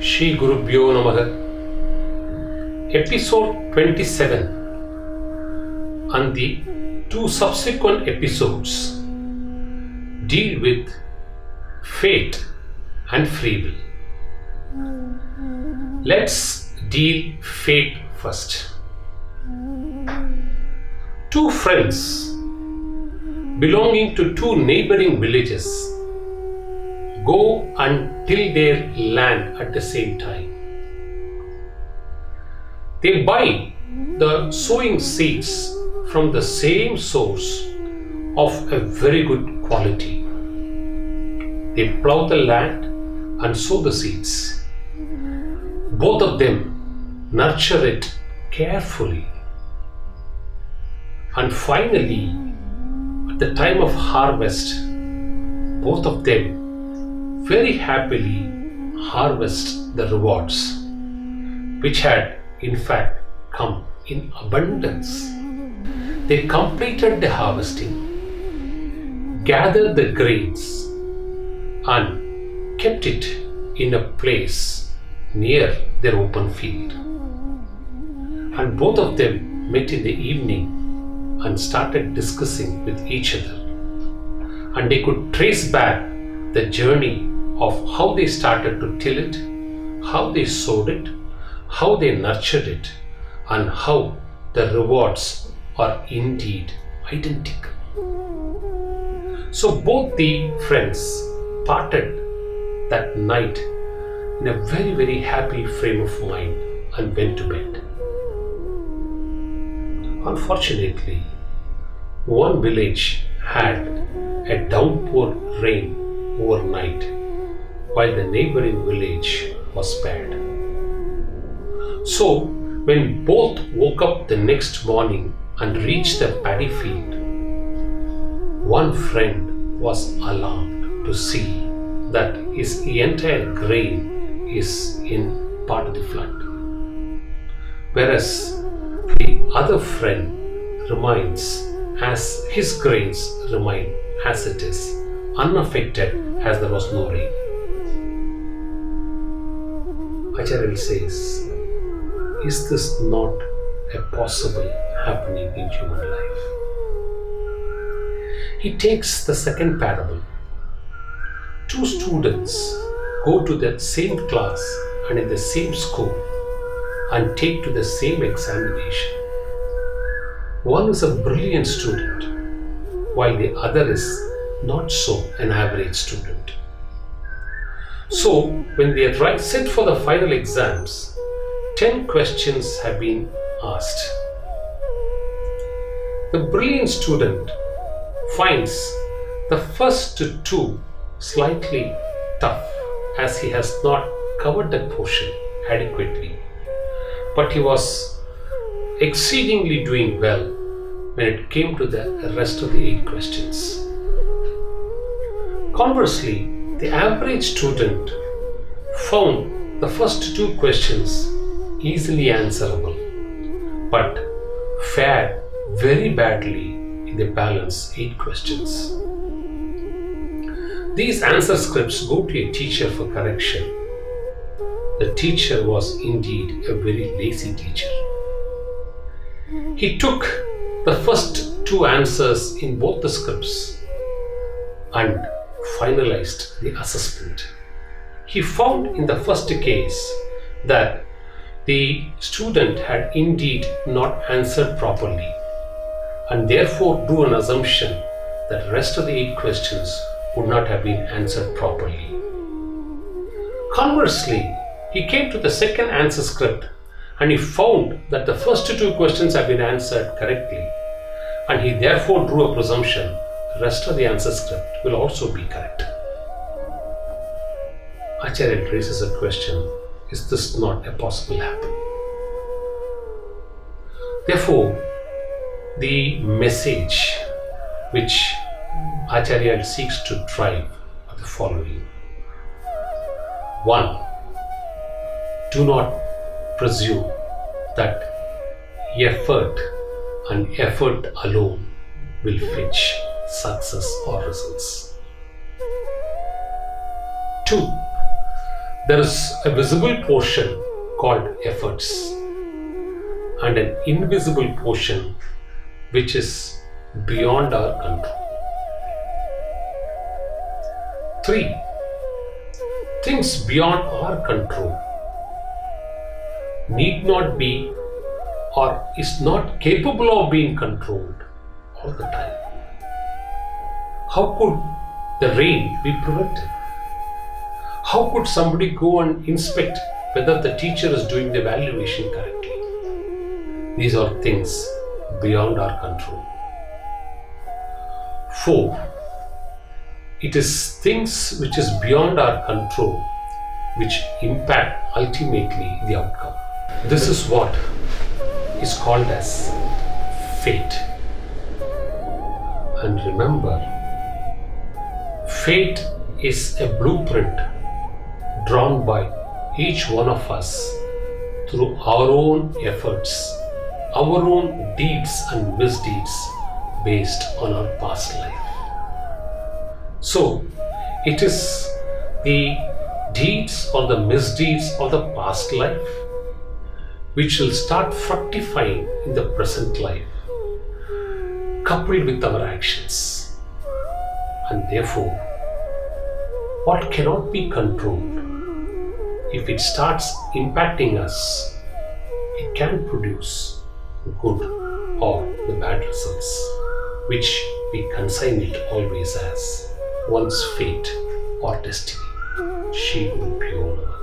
Shri Gurubhyo Namaha. Episode 27 and the two subsequent episodes deal with fate and free will. Let's deal fate first. Two friends belonging to two neighboring villages go and till their land at the same time. They buy the sowing seeds from the same source of a very good quality. They plough the land and sow the seeds. Both of them nurture it carefully. And finally, at the time of harvest, both of them very happily harvest the rewards, which had in fact come in abundance. They completed the harvesting, gathered the grains, and kept it in a place near their open field. And both of them met in the evening and started discussing with each other. And they could trace back the journey of how they started to till it, how they sowed it, how they nurtured it, and how the rewards are indeed identical. So both the friends parted that night in a very, very happy frame of mind and went to bed. Unfortunately, one village had a downpour rain overnight, while the neighboring village was spared. So, when both woke up the next morning and reached the paddy field, one friend was alarmed to see that his entire grain is in part of the flood, whereas the other friend remains as his grains remain as it is, unaffected as there was no rain. Acharyal says, is this not a possible happening in human life? He takes the second parable. Two students go to the same class and in the same school and take to the same examination. One is a brilliant student, while the other is not so an average student. So, when they sit for the final exams, 10 questions have been asked. The brilliant student finds the first two slightly tough, as he has not covered that portion adequately. But he was exceedingly doing well when it came to the rest of the 8 questions. Conversely, the average student found the first 2 questions easily answerable, but fared very badly in the balance 8 questions. These answer scripts go to a teacher for correction. The teacher was indeed a very lazy teacher. He took the first 2 answers in both the scripts and finalized the assessment. He found in the first case that the student had indeed not answered properly, and therefore drew an assumption that the rest of the 8 questions would not have been answered properly. Conversely, he came to the second answer script and he found that the first 2 questions have been answered correctly, and he therefore drew a presumption the rest of the answer script will also be correct. Acharyal raises a question, is this not a possible happening? Therefore, the message which Acharyal seeks to drive are the following. 1. Do not presume that effort and effort alone will fetch success or results. 2. There is a visible portion called efforts and an invisible portion which is beyond our control. 3. Things beyond our control need not be or is not capable of being controlled all the time. How could the rain be prevented? How could somebody go and inspect whether the teacher is doing the evaluation correctly? These are things beyond our control. 4. It is things which is beyond our control which impact ultimately the outcome. This is what is called as fate. And remember, fate is a blueprint drawn by each one of us through our own efforts, our own deeds and misdeeds based on our past life. So, it is the deeds or the misdeeds of the past life which will start fructifying in the present life, coupled with our actions. And therefore, what cannot be controlled, if it starts impacting us, it can produce good or the bad results, which we consign it always as one's fate or destiny. She will be pure.